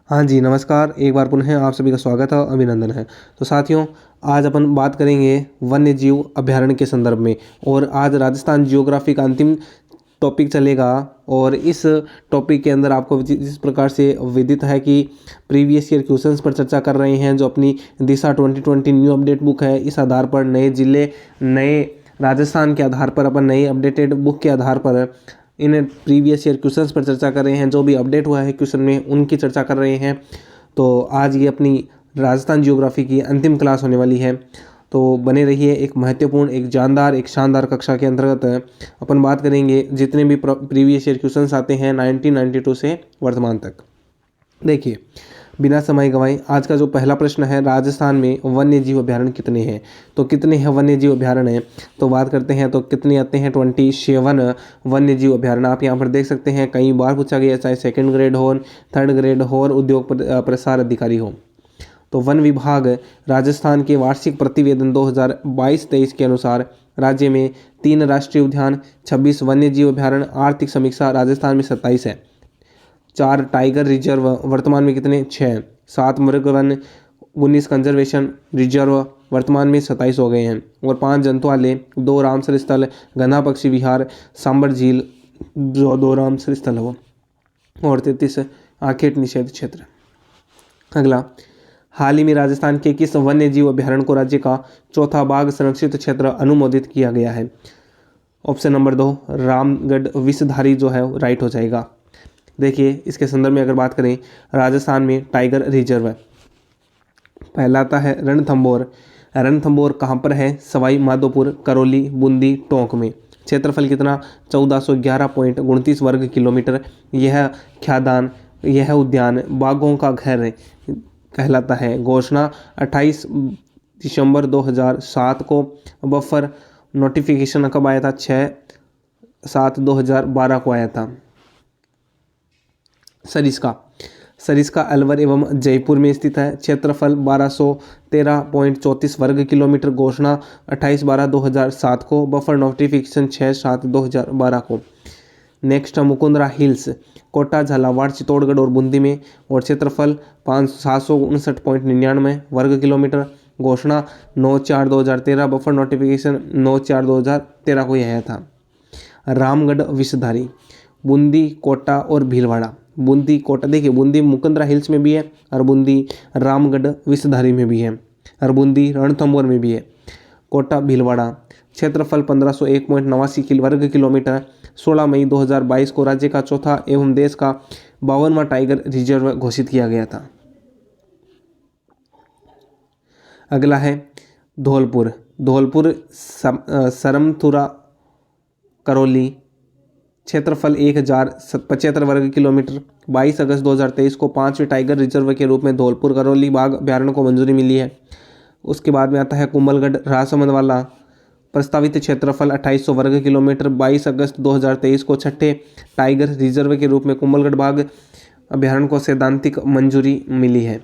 हाँ जी, नमस्कार। एक बार पुनः आप सभी का स्वागत है, अभिनंदन है। तो साथियों, आज अपन बात करेंगे वन्य जीव अभयारण्य के संदर्भ में। और आज राजस्थान जियोग्राफी का अंतिम टॉपिक चलेगा। और इस टॉपिक के अंदर आपको जिस प्रकार से विदित है कि प्रीवियस ईयर क्वेश्चंस पर चर्चा कर रहे हैं, जो अपनी दिशा 2020 न्यू अपडेट बुक है, इस आधार पर नए जिले, नए राजस्थान के आधार पर अपन नई अपडेटेड बुक के आधार पर इन प्रीवियस ईयर क्वेश्चंस पर चर्चा कर रहे हैं। जो भी अपडेट हुआ है क्वेश्चन में, उनकी चर्चा कर रहे हैं। तो आज ये अपनी राजस्थान जियोग्राफी की अंतिम क्लास होने वाली है। तो बने रहिए। एक महत्वपूर्ण, एक जानदार, एक शानदार कक्षा के अंतर्गत अपन बात करेंगे जितने भी प्रीवियस ईयर क्वेश्चंस आते हैं 1992 से वर्तमान तक। देखिए, बिना समय गंवाए आज का जो पहला प्रश्न है, राजस्थान में वन्य जीव अभयारण्य कितने हैं? तो कितने हैं वन्य जीव अभयारण्य हैं? तो बात करते हैं तो कितने आते हैं? 27 वन्य जीव अभयारण्य आप यहाँ पर देख सकते हैं। कई बार पूछा गया, चाहे सेकंड ग्रेड हो, थर्ड ग्रेड हो और उद्योग प्रसार अधिकारी हो। तो वन विभाग राजस्थान के वार्षिक प्रतिवेदन 2022-23 के अनुसार राज्य में 3 राष्ट्रीय उद्यान, 26 वन्य जीव अभयारण्य, आर्थिक समीक्षा राजस्थान में 27 है। 4 टाइगर रिजर्व वर्तमान में कितने? 6। 7 मृग वन, 19 कंजर्वेशन रिजर्व वर्तमान में 27 हो गए हैं। और 5 जंतुआलय, 2 रामसर स्थल, घना पक्षी विहार, सांबर झील जो 2 रामसर स्थल हो, और 33 आखेट निषेध क्षेत्र। अगला, हाल ही में राजस्थान के किस वन्य जीव अभयारण्य को राज्य का चौथा बाघ संरक्षित क्षेत्र अनुमोदित किया गया है? ऑप्शन नंबर 2 रामगढ़ विषधारी जो है राइट हो जाएगा। देखिए, इसके संदर्भ में अगर बात करें, राजस्थान में टाइगर रिजर्व है। पहला आता है रणथंभौर। रणथंभौर कहाँ पर है? सवाई माधोपुर, करौली, बूंदी, टोंक में। क्षेत्रफल कितना? 1411.29 वर्ग किलोमीटर। यह ख्यादान, यह उद्यान बाघों का घर कहलाता है। घोषणा 28 दिसंबर 2007 को। बफर नोटिफिकेशन कब आया था? 6/7/2012 को आया था। सरिस्का अलवर एवं जयपुर में स्थित है। क्षेत्रफल 1213.34 वर्ग किलोमीटर। घोषणा 28/12/2007 को। बफर नोटिफिकेशन 6/7/2012 को। नेक्स्ट मुकुंदरा हिल्स, कोटा, झालावाड़, चित्तौड़गढ़ और बूंदी में। और क्षेत्रफल 759.99 वर्ग किलोमीटर। घोषणा 9/4/2013। बफर नोटिफिकेशन 9/4/2013 को यह था। रामगढ़ विषधारी, बूंदी, कोटा और भीलवाड़ा। बूंदी, कोटा, देखिए बूंदी मुकुंदरा हिल्स में भी है, और बूंदी रामगढ़ विषधारी में भी है, और बूंदी रणथंभौर में भी है। कोटा, भीलवाड़ा। क्षेत्रफल 1501.89 वर्ग किलोमीटर। 16 मई 2022 को राज्य का चौथा एवं देश का 52वां टाइगर रिजर्व घोषित किया गया था। अगला है धौलपुर। सरमथुरा, करौली। क्षेत्रफल 1075 वर्ग किलोमीटर। 22 अगस्त 2023 को 5वें टाइगर रिजर्व के रूप में धौलपुर करौली बाघ अभयारण्य को मंजूरी मिली है। उसके बाद में आता है कुंभलगढ़ राजसमंद वाला। प्रस्तावित क्षेत्रफल 2800 वर्ग किलोमीटर। 22 अगस्त 2023 को 6ठे टाइगर रिजर्व के रूप में कुंभलगढ़ बाघ अभयारण्य को सैद्धांतिक मंजूरी मिली है।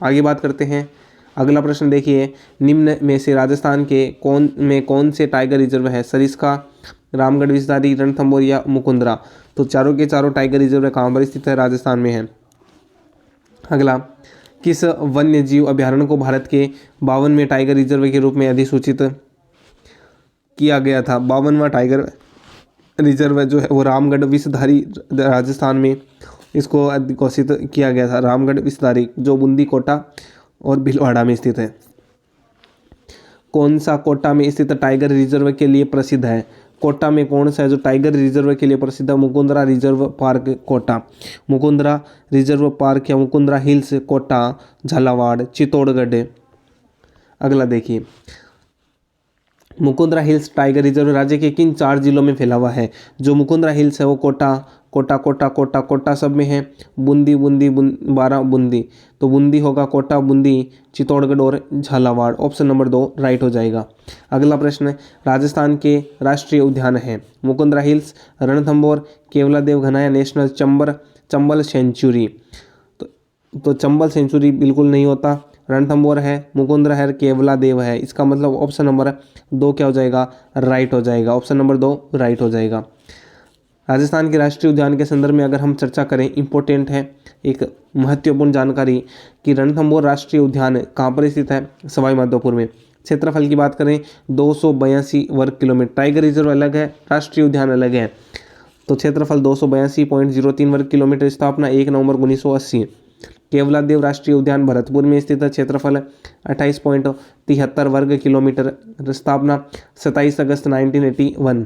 आगे बात करते हैं। अगला प्रश्न देखिए, निम्न में से राजस्थान के कौन से टाइगर रिजर्व है? सरिस्का, रामगढ़ विषधारी, रणथंभौर या मुकुंदरा? तो चारों के चारों टाइगर रिजर्व कहाँ पर स्थित है? राजस्थान में है। अगला, किस वन्य जीव अभयारण्य को भारत के 52वें टाइगर रिजर्व के रूप में अधिसूचित किया गया था? 52वां टाइगर रिजर्व जो है वो रामगढ़ विषधारी राजस्थान में इसको घोषित किया गया था। रामगढ़ विषधारी जो बूंदी, कोटा और भीलवाड़ा में स्थित है। कौन सा कोटा में स्थित टाइगर रिजर्व के लिए प्रसिद्ध है? कोटा में कौन सा है जो टाइगर रिजर्व के लिए प्रसिद्ध है? Mukundra reserve park, Kota. Mukundra reserve park या मुकुंदरा हिल्स, कोटा, झालावाड़, चित्तौड़गढ़। अगला देखिए, मुकुंदरा हिल्स टाइगर रिजर्व राज्य के किन 4 जिलों में फैला हुआ है? जो मुकुंदरा हिल्स है वो कोटा सब में है। बूंदी, बारां बूंदी, तो बूंदी होगा, कोटा, बूंदी, चित्तौड़गढ़ और झालावाड़। ऑप्शन नंबर 2 राइट हो जाएगा। अगला प्रश्न, राजस्थान के राष्ट्रीय उद्यान है Mukundra hills, Ranthambore, Keoladeo Ghana national, Chambal sanctuary. तो चंबल सेंचुरी बिल्कुल नहीं होता। रणथंभौर है, मुकुंदरा है, केवलादेव है। इसका मतलब ऑप्शन नंबर 2 क्या हो जाएगा? राइट हो जाएगा। ऑप्शन नंबर 2 राइट हो जाएगा। राजस्थान के राष्ट्रीय उद्यान के संदर्भ में अगर हम चर्चा करें, इम्पोर्टेंट है एक महत्वपूर्ण जानकारी कि रणथंभौर राष्ट्रीय उद्यान कहाँ पर स्थित है, सवाई माधोपुर में। क्षेत्रफल की बात करें 282 वर्ग किलोमीटर। टाइगर रिजर्व अलग है, राष्ट्रीय उद्यान अलग है। तो क्षेत्रफल 282.03 वर्ग किलोमीटर। स्थापना 1 नवंबर 1980। केवलादेव राष्ट्रीय उद्यान भरतपुर में स्थित है। क्षेत्रफल 28.73 वर्ग किलोमीटर। स्थापना 27 अगस्त 1981।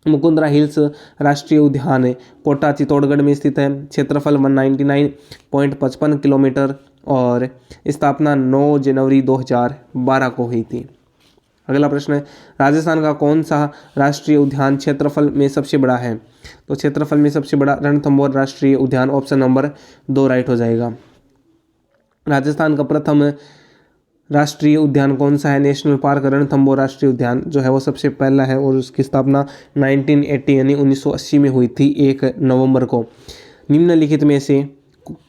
मुकुंदरा हिल्स राष्ट्रीय उद्यान कोटा चित्तौड़गढ़ में स्थित है। क्षेत्रफल 199.55 किलोमीटर और स्थापना 9 जनवरी 2012 को हुई थी। अगला प्रश्न है, राजस्थान का कौन सा राष्ट्रीय उद्यान क्षेत्रफल में सबसे बड़ा है? तो क्षेत्रफल में सबसे बड़ा रणथंभौर राष्ट्रीय उद्यान, ऑप्शन नंबर 2 राइट हो जाएगा। राजस्थान का प्रथम राष्ट्रीय उद्यान कौन सा है? नेशनल पार्क रणथंभौर राष्ट्रीय उद्यान जो है वो सबसे पहला है और उसकी स्थापना 1980 यानी 1980 में हुई थी 1 नवंबर को। निम्नलिखित में से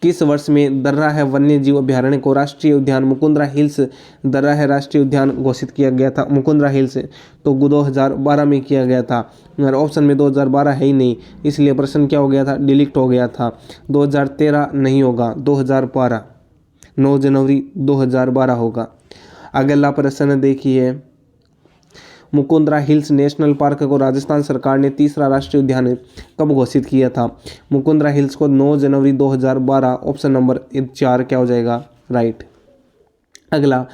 किस वर्ष में दर्रा है वन्य जीव अभ्यारण्य को राष्ट्रीय उद्यान मुकुंदरा हिल्स दर्रा है राष्ट्रीय उद्यान घोषित किया गया था? मुकुंदरा हिल्स तो 2012 में किया गया था, मगर ऑप्शन में 2012 है ही नहीं, इसलिए प्रश्न क्या हो गया था, डिलीट हो गया था। 2013 नहीं होगा, 2012 9 जनवरी 2012 होगा। अगला प्रश्न देखिए, मुकुंदरा हिल्स नेशनल पार्क को राजस्थान सरकार ने तीसरा राष्ट्रीय उद्यान कब घोषित किया था? मुकुंदरा हिल्स को 9 जनवरी 2012, ऑप्शन नंबर 4 क्या हो जाएगा, राइट। अगला,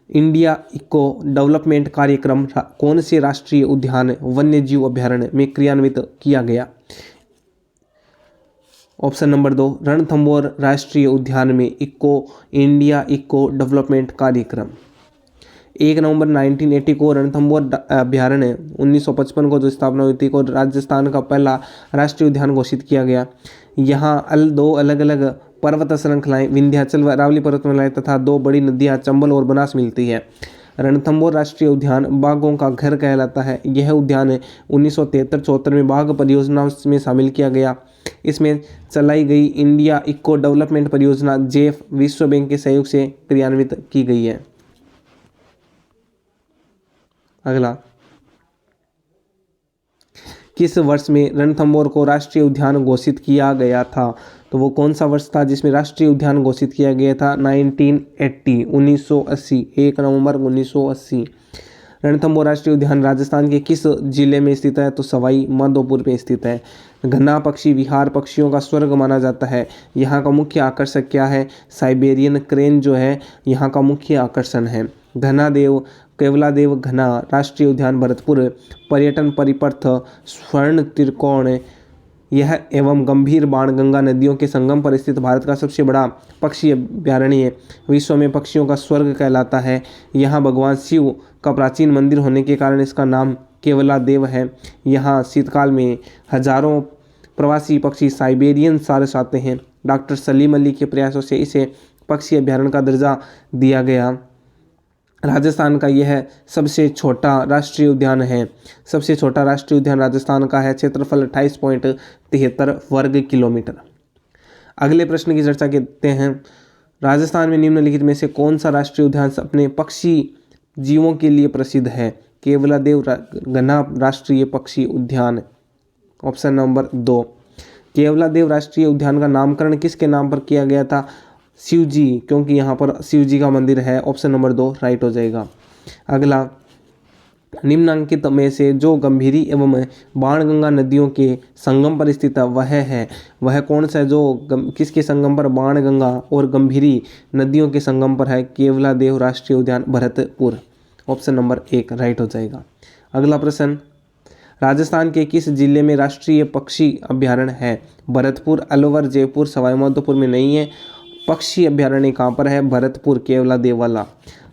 इंडिया इको डेवलपमेंट कार्यक्रम कौन से राष्ट्रीय उद्यान वन्य जीव अभ्यारण्य में क्रियान्वित किया गया? ऑप्शन नंबर 2 रणथंभौर राष्ट्रीय उद्यान में इंडिया इको डेवलपमेंट कार्यक्रम। 1 नवंबर 1980 को रणथंभौर अभ्यारण्य 1955 को जो स्थापना हुई थी को राजस्थान का पहला राष्ट्रीय उद्यान घोषित किया गया। यहाँ 2 अलग अलग पर्वत श्रृंखलाएं विंध्याचल व अरावली पर्वतमालाएं तथा 2 बड़ी नदियाँ चंबल और बनास मिलती है। रणथंभौर राष्ट्रीय उद्यान बाघों का घर कहलाता है। यह उद्यान 1973-74 में बाघ परियोजना में शामिल किया गया। इसमें चलाई गई इंडिया इको डेवलपमेंट परियोजना जेफ विश्व बैंक के सहयोग से क्रियान्वित की गई है। अगला, किस वर्ष में रणथंभौर को राष्ट्रीय उद्यान घोषित किया गया था? तो वो कौन सा वर्ष था जिसमें राष्ट्रीय उद्यान घोषित किया गया था? 1980 1 नवंबर 1980। रणथंभौर राष्ट्रीय उद्यान राजस्थान के किस जिले में स्थित है? तो सवाई माधोपुर में स्थित है। घना पक्षी विहार पक्षियों का स्वर्ग माना जाता है। यहाँ का मुख्य आकर्षक क्या है? साइबेरियन क्रेन जो है यहाँ का मुख्य आकर्षण है। घनादेव केवलादेव घना राष्ट्रीय उद्यान भरतपुर पर्यटन परिपथ स्वर्ण त्रिकोण यह एवं गंभीर बाणगंगा नदियों के संगम पर स्थित भारत का सबसे बड़ा पक्षी अभ्यारण्य विश्व में पक्षियों का स्वर्ग कहलाता है। यहाँ भगवान शिव का प्राचीन मंदिर होने के कारण इसका नाम केवलादेव है। यहाँ शीतकाल में हजारों प्रवासी पक्षी साइबेरियन सारस आते हैं। डॉक्टर सलीम अली के प्रयासों से इसे पक्षी अभ्यारण्य का दर्जा दिया गया। राजस्थान का यह सबसे छोटा राष्ट्रीय उद्यान है। सबसे छोटा राष्ट्रीय उद्यान राजस्थान का है। क्षेत्रफल 28.73 वर्ग किलोमीटर। अगले प्रश्न की चर्चा करते हैं। राजस्थान में निम्नलिखित में से कौन सा राष्ट्रीय उद्यान अपने पक्षी जीवों के लिए प्रसिद्ध है? केवलादेव घना राष्ट्रीय पक्षी उद्यान, ऑप्शन नंबर 2। केवलादेव राष्ट्रीय उद्यान का नामकरण किसके नाम पर किया गया था? शिव जी, क्योंकि यहाँ पर शिव जी का मंदिर है। ऑप्शन नंबर 2 राइट हो जाएगा। अगला, निम्नांकित में से जो गंभीरी एवं बाणगंगा नदियों के संगम पर स्थित है वह कौन सा है? जो किसके संगम पर? बाणगंगा और गंभीरी नदियों के संगम पर है। केवलादेव राष्ट्रीय उद्यान भरतपुर, ऑप्शन नंबर 1 राइट हो जाएगा। अगला प्रश्न, राजस्थान के किस जिले में राष्ट्रीय पक्षी अभ्यारण्य है? भरतपुर, अलवर, जयपुर, सवाई माधोपुर में नहीं है। पक्षी अभ्यारण्य कहाँ पर है? भरतपुर, केवलादेव वाला।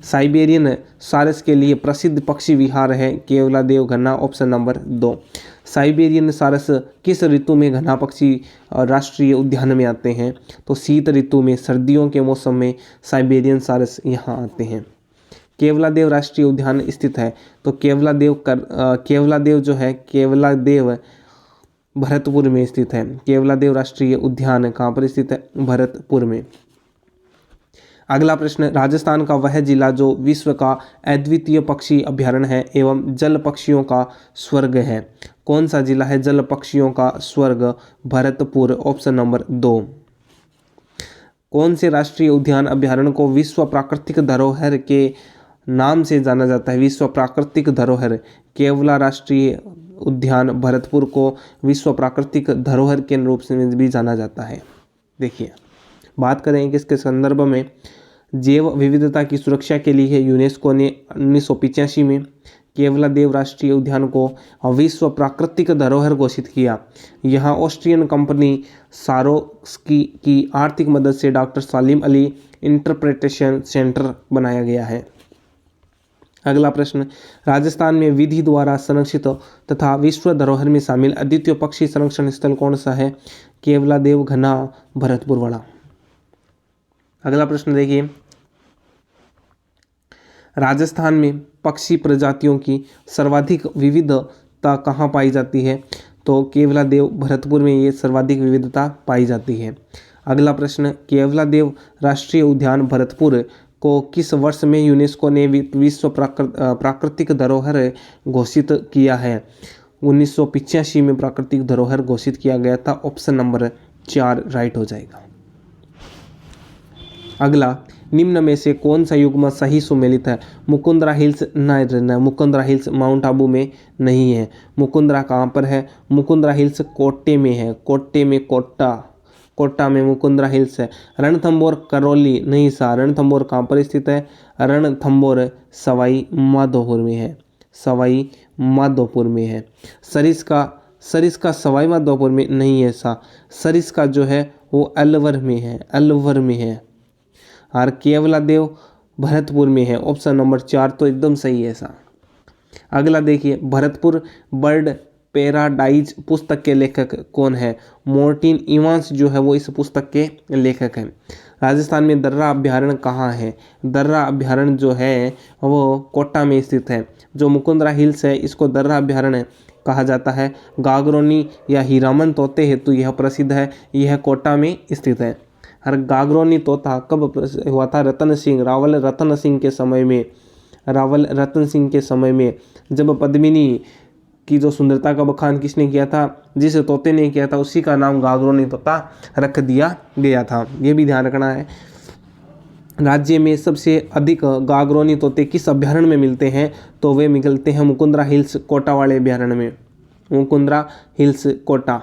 साइबेरियन सारस के लिए प्रसिद्ध पक्षी विहार है केवलादेव घना, ऑप्शन नंबर 2। साइबेरियन सारस किस ऋतु में घना पक्षी राष्ट्रीय उद्यान में आते हैं? तो शीत ऋतु में, सर्दियों के मौसम में साइबेरियन सारस यहाँ आते हैं। केवलादेव राष्ट्रीय उद्यान स्थित है तो केवलादेव जो है केवलादेव भरतपुर में स्थित है। केवलादेव राष्ट्रीय उद्यान कहाँ पर स्थित है? भरतपुर में। अगला प्रश्न, राजस्थान का वह जिला जो विश्व का अद्वितीय पक्षी अभ्यारण्य है एवं जल पक्षियों का स्वर्ग है, कौन सा जिला है जल पक्षियों का स्वर्ग? Bharatpur, option number 2। कौन से राष्ट्रीय उद्यान अभ्यारण्य को विश्व प्राकृतिक धरोहर के नाम से जाना जाता है? विश्व प्राकृतिक धरोहर, केवला राष्ट्रीय उद्यान भरतपुर को विश्व प्राकृतिक धरोहर के रूप से भी जाना जाता है। देखिए, बात करें कि इसके संदर्भ में जैव विविधता की सुरक्षा के लिए यूनेस्को ने 1985 में केवलादेव राष्ट्रीय उद्यान को विश्व प्राकृतिक धरोहर घोषित किया। यहाँ ऑस्ट्रियन कंपनी सारोस्की की आर्थिक मदद से डॉक्टर सालिम अली इंटरप्रिटेशन सेंटर बनाया गया है। अगला प्रश्न, राजस्थान में विधि द्वारा संरक्षित तथा विश्व धरोहर में शामिल अद्वितीय पक्षी संरक्षण स्थल कौन सा है? केवलादेव घना, भरतपुर वाला। अगला प्रश्न देखिए, राजस्थान में पक्षी प्रजातियों की सर्वाधिक विविधता कहाँ पाई जाती है? तो केवलादेव भरतपुर में ये सर्वाधिक विविधता पाई जाती है। अगला प्रश्न, केवलादेव राष्ट्रीय उद्यान भरतपुर को किस वर्ष में यूनेस्को ने विश्व प्राकृतिक धरोहर घोषित किया है? 1985 में प्राकृतिक धरोहर घोषित किया गया था। ऑप्शन नंबर 4 राइट हो जाएगा। अगला, निम्न में से कौन सा युग्म सही सुमेलित है? Mukundra hills Mukundra hills mount Abu में नहीं है। मुकुंदरा कहाँ पर है? मुकुंदरा हिल्स कोट्टे में है। कोट्टे में कोट्टा में मुकुंदरा हिल्स है। रणथंबोर करौली नहीं सा, रणथंबोर कहाँ पर स्थित है? रणथंबोर सवाई माधोपुर में है। सवाई माधोपुर में है। सरिस्का सवाई माधोपुर में नहीं है सा, सरिस्का जो है वो अलवर में है। अलवर में है। और केवलादेव भरतपुर में है। ऑप्शन नंबर 4 तो एकदम सही है सा। अगला देखिए, भरतपुर बर्ड पैराडाइज पुस्तक के लेखक कौन है? मोर्टिन इवांस जो है वो इस पुस्तक के लेखक हैं। राजस्थान में दर्रा अभ्यारण्य कहाँ है? दर्रा अभ्यारण्य जो है वो कोटा में स्थित है। जो मुकुंदरा हिल्स है इसको दर्रा अभ्यारण्य कहा जाता है। गागरोनी या हीरामन तोते हेतु यह प्रसिद्ध है। यह कोटा में स्थित है। और गागरोनी तोता कब हुआ था? रावल रतन सिंह के समय में जब पद्मिनी की जो सुंदरता का बखान किसने किया था? जिस तोते ने किया था, उसी का नाम गागरोनी तोता रख दिया गया था। ये भी ध्यान रखना है। राज्य में सबसे अधिक गागरोनी तोते किस अभ्यारण्य में मिलते हैं? तो वे मिलते हैं मुकुंदरा हिल्स कोटा वाले अभ्यारण्य में। मुकुंदरा हिल्स कोटा।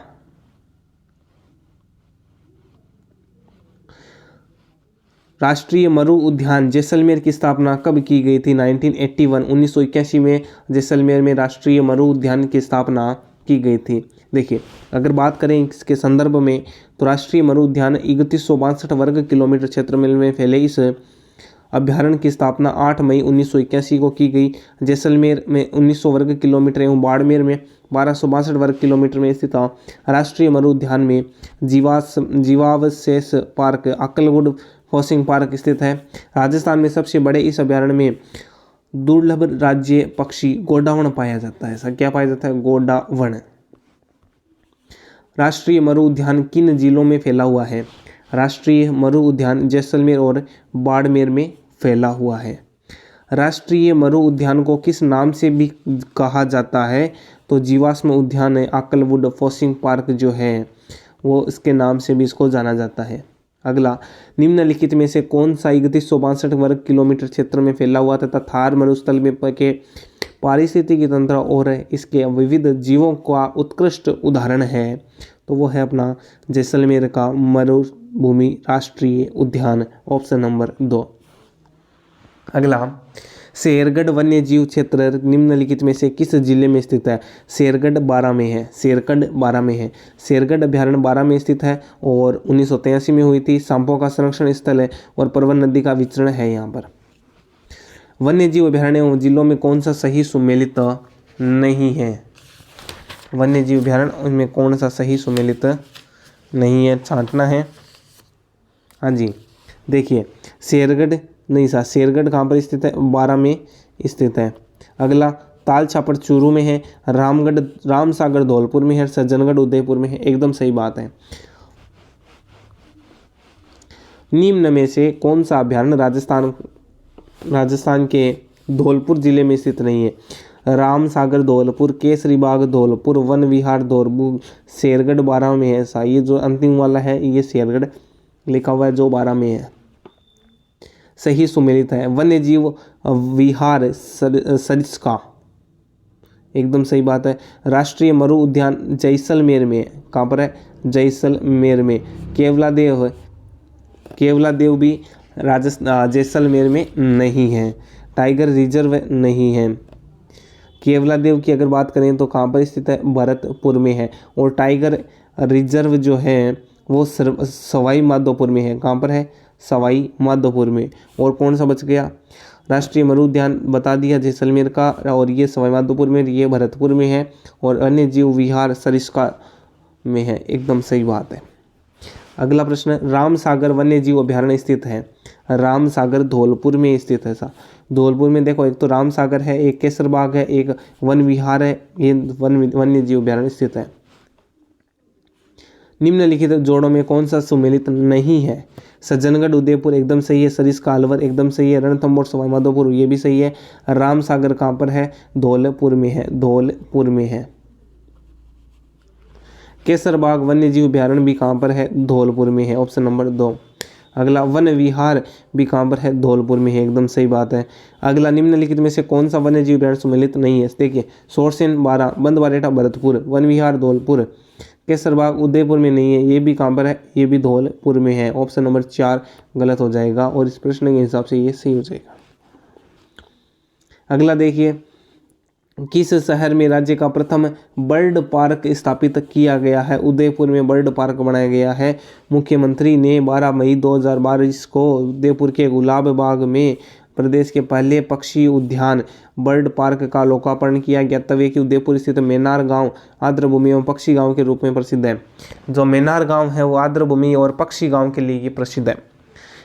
राष्ट्रीय मरु उद्यान जैसलमेर की स्थापना कब की गई थी? 1981 में जैसलमेर में राष्ट्रीय मरु उद्यान की स्थापना की गई थी। देखिए, अगर बात करें इसके संदर्भ में तो राष्ट्रीय मरु उद्यान 3162 वर्ग किलोमीटर क्षेत्र में फैले इस अभ्यारण्य की स्थापना 8 मई 1981 को की गई। जैसलमेर में 1900 वर्ग किलोमीटर एवं बाड़मेर में 1262 वर्ग किलोमीटर में स्थित राष्ट्रीय मरु उद्यान में जीवावशेष पार्क अक्कलवुड फॉसिंग पार्क स्थित है। राजस्थान में सबसे बड़े इस अभ्यारण्य में दुर्लभ राज्य पक्षी गोडावण पाया जाता है। ऐसा क्या पाया जाता है? गोडावण। राष्ट्रीय मरु उद्यान किन जिलों में फैला हुआ है? राष्ट्रीय मरु उद्यान जैसलमेर और बाड़मेर में फैला हुआ है। राष्ट्रीय मरु उद्यान को किस नाम से भी कहा जाता है? तो जीवाश्म उद्यान है अक्कलवुड फॉसिंग पार्क जो है वो इसके नाम से भी इसको जाना जाता है। अगला, निम्नलिखित में से कौन सा 3162 वर्ग किलोमीटर क्षेत्र में फैला हुआ तथा थार मरुस्थल में के पारिस्थितिकी तंत्र और इसके विविध जीवों का उत्कृष्ट उदाहरण है? तो वो है अपना जैसलमेर का मरुभूमि राष्ट्रीय उद्यान। Option number 2। अगला, शेरगढ़ वन्य जीव क्षेत्र निम्नलिखित में से किस जिले में स्थित है? शेरगढ़ बारां में है। शेरगढ़ बारां में है। शेरगढ़ अभ्यारण्य बारां में स्थित है और 1983 में हुई थी। सांपों का संरक्षण स्थल है और परवन नदी का विचरण है यहाँ पर। वन्य जीव अभ्यारण्य जिलों में कौन सा सही सुमेलित नहीं है? वन्य जीव अभ्यारण्य उनमें कौन सा सही सुमेलित नहीं है? छांटना है। हाँ जी, देखिए, शेरगढ़ नहीं सा, शेरगढ़ कहाँ पर स्थित है? बारां में स्थित है। अगला, ताल छापड़ चूरू में है। रामगढ़ रामसागर धौलपुर में है। सज्जनगढ़ उदयपुर में है। एकदम सही बात है। निम्न में से कौन सा अभ्यारण्य राजस्थान के धौलपुर जिले में स्थित नहीं है? राम सागर धौलपुर, केसरी बाग धौलपुर, वन विहार धौलपुर, शेरगढ़ 12 में है ऐसा। ये जो अंतिम वाला है ये शेरगढ़ लिखा हुआ है जो 12 में है, सही सुमेलित है। वन्य जीव विहार सरिस्का, एकदम सही बात है। राष्ट्रीय मरु उद्यान जैसलमेर में, कहाँ पर है? जैसलमेर में। केवलादेव भी जैसलमेर में नहीं है। टाइगर रिजर्व नहीं है। केवलादेव की अगर बात करें तो कहाँ पर स्थित है? भरतपुर में है। और टाइगर रिजर्व जो है वो सवाई माधोपुर में है। कहाँ पर है? सवाई माधोपुर में। और कौन सा बच गया? राष्ट्रीय मरु उद्यान बता दिया जैसलमेर का, और ये सवाई माधोपुर में, ये भरतपुर में है। और अन्य जीव विहार सरिस्का में है। एकदम सही बात है। अगला प्रश्न, राम सागर वन्य जीव अभ्यारण्य स्थित है? राम सागर धौलपुर में स्थित है सा। धौलपुर में देखो, एक तो राम सागर है, एक केसर बाग है, एक वन विहार है, ये वन्य जीव अभ्यारण्य स्थित है। निम्नलिखित जोड़ों में कौन सा सुमेलित नहीं है? सज्जनगढ़ उदयपुर एकदम सही है। सरिस्का अलवर एकदम सही है। रणथंभौर सवाई माधोपुर ये भी सही है। राम सागर कहाँ पर है? धौलपुर में है। धौलपुर में है। केसर बाग वन्य जीव अभ्यारण्य भी कहाँ पर है? धौलपुर में है। Option number 2। अगला, वन विहार भी कहाँ पर है? धौलपुर में है। एकदम सही बात है। अगला, निम्नलिखित में से कौन सा वन्य जीव अभ्यारण्य सम्मिलित नहीं है? देखिए, सोरसेन 12, बंदबारेठा भरतपुर, वन विहार धौलपुर, केसरबाग उदयपुर में नहीं है। ये भी कहाँ पर है? ये भी धौलपुर में है। ऑप्शन नंबर 4 गलत हो जाएगा और इस प्रश्न के हिसाब से ये सही हो जाएगा। अगला देखिए, किस शहर में राज्य का प्रथम बर्ड पार्क स्थापित किया गया है? उदयपुर में बर्ड पार्क बनाया गया है। मुख्यमंत्री ने 12 मई 2022 को उदयपुर के गुलाब बाग में प्रदेश के पहले पक्षी उद्यान बर्ड पार्क का लोकार्पण किया गया। तवे की उदयपुर स्थित मेनार गांव आर्द्रभूमि एवं पक्षी गांव के रूप में प्रसिद्ध है। जो मेनार गांव है वो आर्द्रभूमि और पक्षी गांव के लिए प्रसिद्ध है।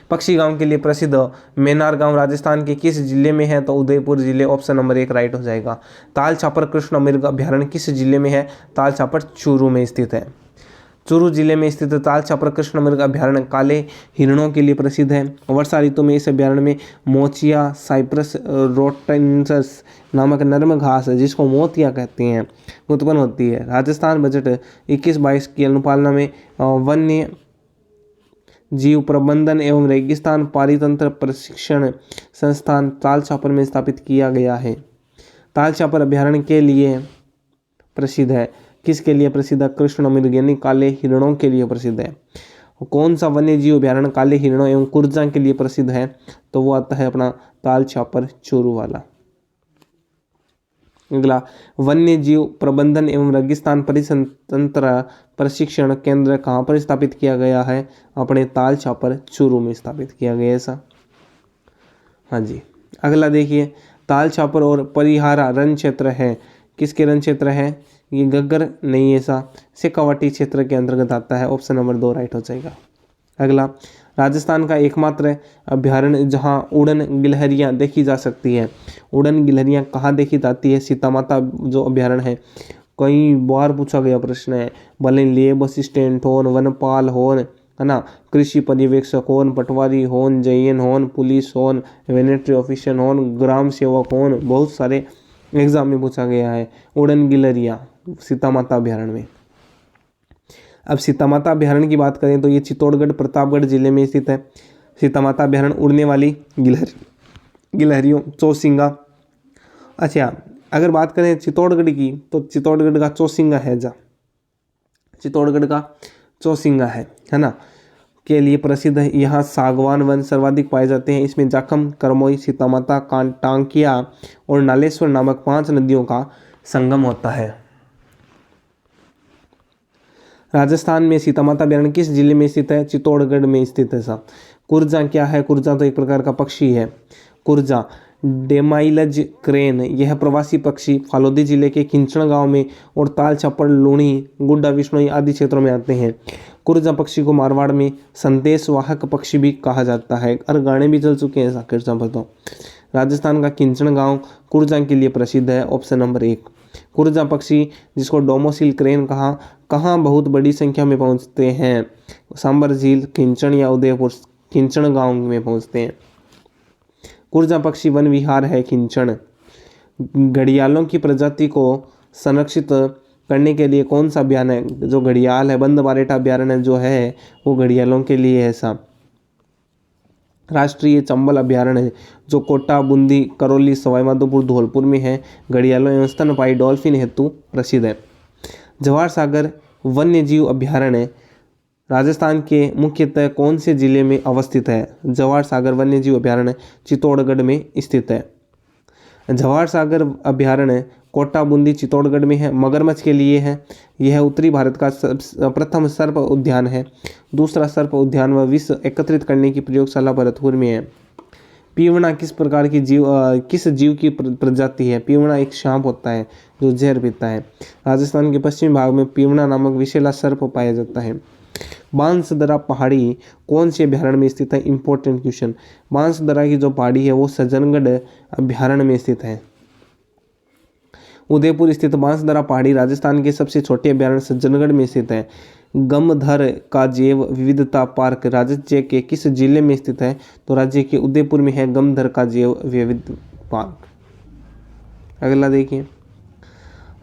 पक्षी गांव के लिए प्रसिद्ध मेनार गांव राजस्थान के किस जिले में है? तो उदयपुर जिले। ऑप्शन नंबर 1 राइट हो जाएगा। ताल छापर कृष्ण मृग अभ्यारण्य किस जिले में है? ताल छापर चूरू में स्थित है। चूरू जिले में स्थित ताल छापर कृष्ण मृग अभ्यारण्य काले हिरणों के लिए प्रसिद्ध है। वर्षा ऋतु में इस अभ्यारण्य में मोचिया साइप्रस रोटेंसस नामक नर्म घास जिसको मोतिया कहते हैं उत्पन्न होती है। राजस्थान बजट 21-22 की अनुपालना में वन्य जीव प्रबंधन एवं रेगिस्तान पारितंत्र प्रशिक्षण संस्थान ताल छापर में स्थापित किया गया है। ताल छापर अभ्यारण्य के लिए प्रसिद्ध है। किसके लिए प्रसिद्ध है? कृष्ण मृग यानी काले हिरणों के लिए प्रसिद्ध है। कौन सा वन्य जीव अभ्यारण्य काले हिरणों एवं कुर्जा के लिए प्रसिद्ध है? तो वो आता है अपना ताल छापर चूरू वाला। अगला, वन्य जीव प्रबंधन एवं रेगिस्तान परितंत्र प्रशिक्षण केंद्र कहाँ पर स्थापित किया गया है? अपने ताल छापर चूरू में स्थापित किया गया ऐसा। हाँ जी। अगला देखिए, ताल छापर और परिहारा रण क्षेत्र है। किसके रण क्षेत्र है? ये गग्गर नहीं ऐसा, शेखावाटी क्षेत्र के अंतर्गत आता है। ऑप्शन नंबर 2 राइट हो जाएगा। अगला, राजस्थान का एकमात्र अभ्यारण्य जहां उड़न गिलहरियां देखी जा सकती है। उड़न गिलहरियां कहाँ देखी जाती है? सीतामाता जो अभ्यारण्य है। कई बार पूछा गया प्रश्न है, भले लेब असिस्टेंट होन, वनपाल होन, है ना, कृषि पर्यवेक्षक होन, पटवारी होन, जैन होन, पुलिस होन, वेटरनरी ऑफिसर होन, ग्राम सेवक होन, बहुत सारे एग्जाम में पूछा गया है। उड़न गिलहरियां सीतामाता अभ्यारण्य में। अब सीतामाता अभ्यारण्य की बात करें तो ये चित्तौड़गढ़ प्रतापगढ़ जिले में स्थित है। सीतामाता अभ्यारण्य उड़ने वाली गिलहरियों चौसिंगा। अच्छा, अगर बात करें चित्तौड़गढ़ की तो चित्तौड़गढ़ का चौसिंगा है चित्तौड़गढ़ का चौसिंगा है ना, के लिए प्रसिद्ध है। यहाँ सागवान वन सर्वाधिक पाए जाते हैं। इसमें जाखम, करमोई, सीतामाता, टांकिया और नालेश्वर नामक 5 नदियों का संगम होता है। राजस्थान में सीतामाता अभ्यारण्य किस जिले में स्थित है? चित्तौड़गढ़ में स्थित है साहब। कुर्जा क्या है? कुर्जा तो एक प्रकार का पक्षी है। कुर्जा डेमाइलज क्रेन, यह प्रवासी पक्षी फालोदी जिले के किंचण गांव में और ताल छापर, लूणी, गुड्डा विष्णोई आदि क्षेत्रों में आते हैं। कुर्जा पक्षी को मारवाड़ में संदेश वाहक पक्षी भी कहा जाता है और गाने भी चल चुके हैं कुर्जा पर। तो राजस्थान का किंचण गांव कुर्जा के लिए प्रसिद्ध है। Option number 1। कुर्जा पक्षी जिसको डोमोसिल क्रेन कहाँ बहुत बड़ी संख्या में पहुंचते हैं? सांबर झील, किंचण या उदयपुर खिंचण गांव में पहुंचते हैं। कुरजा पक्षी वन विहार है खिंचण। घड़ियालों की प्रजाति को संरक्षित करने के लिए कौन सा अभियान है? जो घड़ियाल है, बंद बारेटा अभ्यारण्य जो है वो घड़ियालों के लिए है ऐसा। राष्ट्रीय चंबल अभ्यारण्य है जो कोटा, बूंदी, करौली, सवाई माधोपुर, धौलपुर में है। घड़ियालों एवं स्तनपायी डॉल्फिन हेतु प्रसिद्ध है। जवाहर सागर वन्य जीव अभ्यारण्य राजस्थान के मुख्यतः कौन से जिले में अवस्थित है? जवाहर सागर वन्य जीव अभ्यारण्य चित्तौड़गढ़ में स्थित है। जवाहर सागर अभ्यारण्य कोटा, बूंदी, चित्तौड़गढ़ में है। मगरमच्छ के लिए है। यह उत्तरी भारत का प्रथम सर्प उद्यान है। दूसरा सर्प उद्यान व विष एकत्रित करने की प्रयोगशाला भरतपुर में है। पीवड़ा किस प्रकार की किस जीव की प्रजाति है? पीवड़ा एक सांप होता है जो जहर पीता है। राजस्थान के पश्चिमी भाग में पीवड़ा नामक विषैला सर्प पाया जाता है। बांसदरा पहाड़ी कौन से अभ्यारण्य में स्थित है? Important question. बांसदरा की जो पहाड़ी है वो सज्जनगढ़ अभ्यारण्य में स्थित है। उदयपुर स्थित बांसदरा पहाड़ी राजस्थान के सबसे छोटे अभ्यारण्य सज्जनगढ़ में स्थित है। गमधर का जैव विविधता पार्क राज्य के किस जिले में स्थित है? तो राज्य के उदयपुर में है गमधर का जैव विविधता पार्क। अगला देखिए,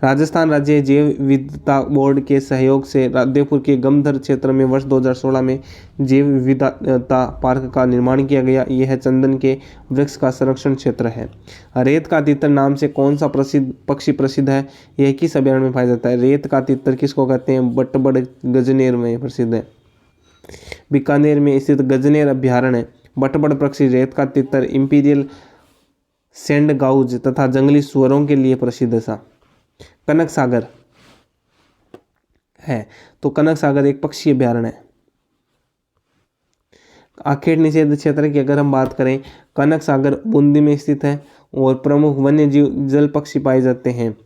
राजस्थान राज्य जैव विविधता बोर्ड के सहयोग से उदयपुर के गमधर क्षेत्र में वर्ष 2016 में जैव विविधता पार्क का निर्माण किया गया। यह चंदन के वृक्ष का संरक्षण क्षेत्र है। रेत का तितर नाम से कौन सा प्रसिद्ध पक्षी प्रसिद्ध है? यह किस अभ्यारण्य में पाया जाता है? रेत का तितर किसको कहते हैं? बटबड़ गजनेर में प्रसिद्ध है। बीकानेर में स्थित गजनेर अभ्यारण्य बटबड़ पक्षी, रेत का तितर, इंपीरियल सैंडगाउज तथा जंगली सुअरों के लिए प्रसिद्ध है। कनक सागर है तो कनक सागर एक पक्षी अभ्यारण्य है। आखेट निषेध क्षेत्र की अगर हम बात करें, कनक सागर बूंदी में स्थित है और प्रमुख वन्य जीव जल पक्षी पाए जाते हैं।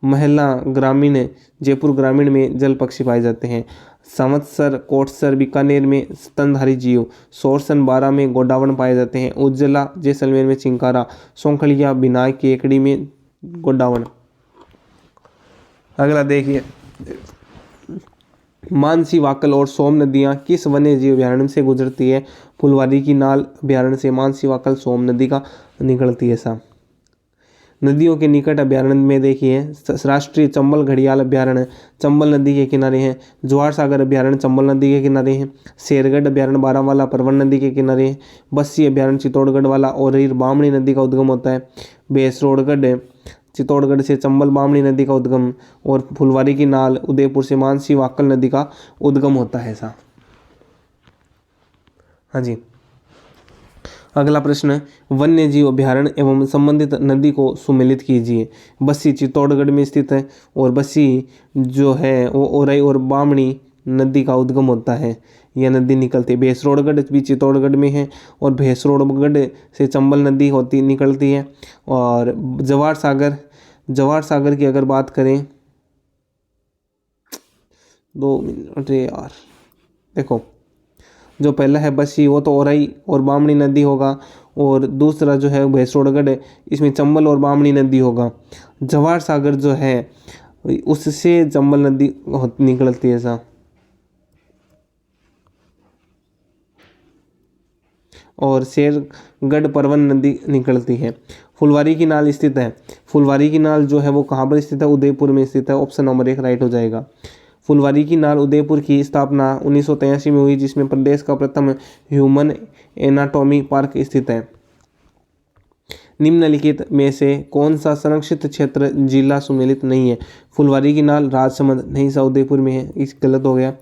महला ग्रामीण जयपुर ग्रामीण में जल पक्षी पाए जाते हैं। संवत्सर कोटसर बीकानेर में स्तनधारी जीव। सोरसन बारा में गोडावण पाए जाते हैं। उज्जला जैसलमेर में चिंकारा। सौंखड़िया बिनाय केकड़ी में गोडावण। अगला देखिए, मानसी, वाकल और सोम नदियां किस वन्य जीव अभ्यारण्य से गुजरती है? फुलवारी की नाल अभ्यारण्य से मानसी, वाकल, सोम नदी का निकलती है सा। नदियों के निकट अभ्यारण्य में देखिए, राष्ट्रीय चंबल घड़ियाल अभ्यारण्य चंबल नदी के किनारे हैं। जवाहर सागर अभ्यारण्य चंबल नदी के किनारे हैं। शेरगढ़ अभ्यारण्य बारावाला परवन नदी के किनारे है। बस्सी अभ्यारण्य चित्तौड़गढ़ वाला और बामणी नदी का उद्गम होता है। बेसरोड़गढ़ चित्तौड़गढ़ से चंबल बामणी नदी का उद्गम और फुलवारी की नाल उदयपुर से मानसी वाकल नदी का उद्गम होता है ऐसा। हाँ जी, अगला प्रश्न, वन्य जीव अभ्यारण्य एवं संबंधित नदी को सुमेलित कीजिए। बस्सी चित्तौड़गढ़ में स्थित है और बस्सी जो है वो ओरई और बामणी नदी का उद्गम होता है। यह नदी निकलती है। भैंसरोड़गढ़ भी चित्तौड़गढ़ में है और भैंसरोड़गढ़ से चंबल नदी निकलती है। और जवाहर सागर की अगर बात करें, 2 मिनट यार, देखो जो पहला है बस्सी वो तो ओरई और बामणी नदी होगा और दूसरा जो है भैंसरोड़गढ़ इसमें चंबल और बामणी नदी होगा। जवाहर सागर जो है उससे चंबल नदी निकलती है ऐसा। और शेरगढ़ परवन नदी निकलती है। फुलवारी की नाल स्थित है। फुलवारी की नाल जो है वो कहाँ पर स्थित है? उदयपुर में स्थित है। ऑप्शन नंबर 1 राइट हो जाएगा। फुलवारी की नाल उदयपुर की स्थापना 1983 में हुई, जिसमें प्रदेश का प्रथम ह्यूमन एनाटॉमी पार्क स्थित है। निम्नलिखित में से कौन सा संरक्षित क्षेत्र जिला सुमेलित नहीं है? फुलवारी की नाल राजसमंद नहीं सा उदयपुर में है, इस गलत हो गया।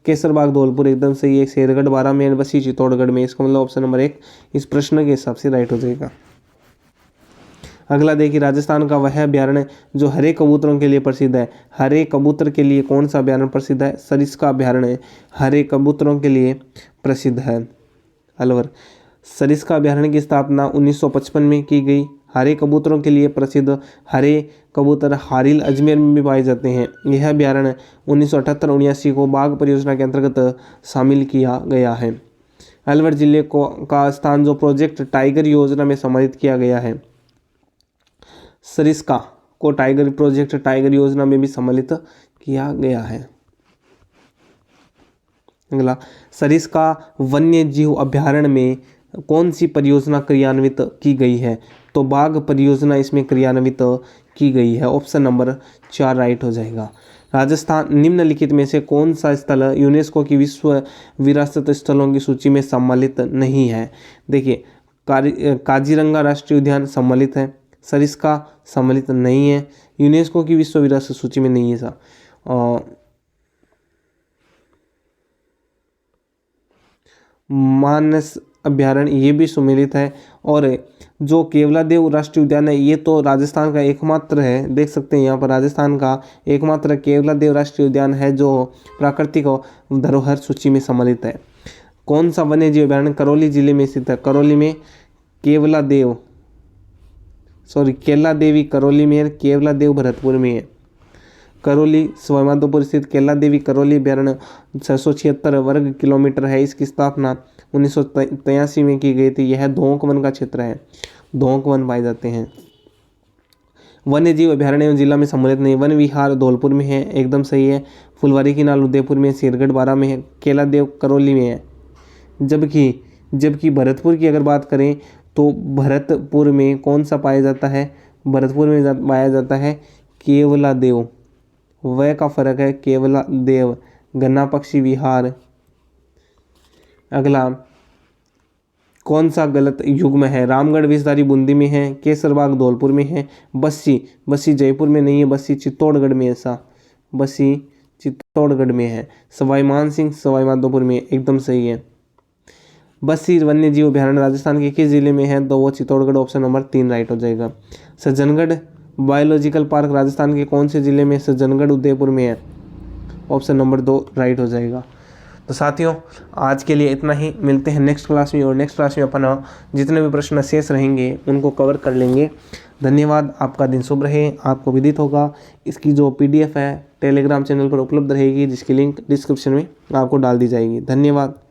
केसरबाग धौलपुर एकदम सही है। शेरगढ़ बारा में, बस्सी चित्तौड़गढ़ में, इसका मतलब ऑप्शन नंबर 1 इस प्रश्न के हिसाब से राइट हो जाएगा। अगला देखिए, राजस्थान का वह अभ्यारण्य जो हरे कबूतरों के लिए प्रसिद्ध है। हरे कबूतर के लिए कौन सा अभ्यारण्य प्रसिद्ध है? सरिस्का अभ्यारण्य हरे कबूतरों के लिए प्रसिद्ध है। अलवर सरिस्का अभ्यारण्य की स्थापना 1955 में की गई। हरे कबूतरों के लिए प्रसिद्ध हरे कबूतर हारिल अजमेर में भी पाए जाते हैं। यह अभ्यारण्य 1978-79 को बाघ परियोजना के अंतर्गत शामिल किया गया है। अलवर जिले का स्थान जो प्रोजेक्ट टाइगर योजना में सम्मिलित किया गया है। सरिस्का को प्रोजेक्ट टाइगर योजना में भी सम्मिलित किया गया है। अगला, सरिस्का वन्य जीव अभयारण्य में कौन सी परियोजना क्रियान्वित की गई है? तो बाघ परियोजना इसमें क्रियान्वित की गई है। ऑप्शन नंबर 4 राइट हो जाएगा। राजस्थान निम्नलिखित में से कौन सा स्थल यूनेस्को की विश्व विरासत स्थलों की सूची में सम्मिलित नहीं है? देखिए, काजीरंगा राष्ट्रीय उद्यान सम्मिलित है, सरिस्का सम्मिलित नहीं है, यूनेस्को की विश्व विरासत सूची में नहीं है सा। मानस अभ्यारण्य ये भी सम्मिलित है। और जो केवलादेव राष्ट्रीय उद्यान है ये तो राजस्थान का एकमात्र है, देख सकते हैं यहाँ पर राजस्थान का एकमात्र केवलादेव राष्ट्रीय उद्यान है जो प्राकृतिक धरोहर सूची में सम्मिलित है। कौन सा वन्य जीव अभ्यारण्य करौली जिले में स्थित है? करौली में केलादेवी करौली में है, केवलादेव भरतपुर में है। करौली सवाईमाधोपुर स्थित केलादेवी करौली अभ्यारण्य 676 वर्ग किलोमीटर है। इसकी स्थापना 1983 में की गई थी। यह धोंक वन का क्षेत्र है, धोंक वन पाए जाते हैं। वन्य जीव अभ्यारण्य जिला में सम्मिलित नहीं। वन विहार धौलपुर में है, एकदम सही है। फुलवारी की नाल उदयपुर में, शेरगढ़ बारा में है, केलादेव करौली में है। जबकि भरतपुर की अगर बात करें तो भरतपुर में कौन सा पाया जाता है? भरतपुर में पाया जाता है केवलादेव, वह का फर्क है केवलादेव। गन्ना पक्षी विहार। अगला, कौन सा गलत युग्म है? रामगढ़ विषधारी बूंदी में है, केसरबाग धौलपुर में है, बस्सी जयपुर में नहीं है, बस्सी चित्तौड़गढ़ में, ऐसा बस्सी चित्तौड़गढ़ में है। सवाई मानसिंह सवाईमाधोपुर में, एकदम सही है। बस्सी वन्य जीव अभ्यारण्य राजस्थान के किस जिले में है? तो वो चित्तौड़गढ़, ऑप्शन नंबर 3 राइट हो जाएगा। सज्जनगढ़ बायोलॉजिकल पार्क राजस्थान के कौन से जिले में? सज्जनगढ़ उदयपुर में है, ऑप्शन नंबर 2 राइट हो जाएगा। तो साथियों, आज के लिए इतना ही। मिलते हैं नेक्स्ट क्लास में, और नेक्स्ट क्लास में अपन जितने भी प्रश्न शेष रहेंगे उनको कवर कर लेंगे। धन्यवाद। आपका दिन शुभ रहे। आपको विदित होगा इसकी जो PDF है टेलीग्राम चैनल पर उपलब्ध रहेगी, जिसकी लिंक डिस्क्रिप्शन में आपको डाल दी जाएगी। धन्यवाद।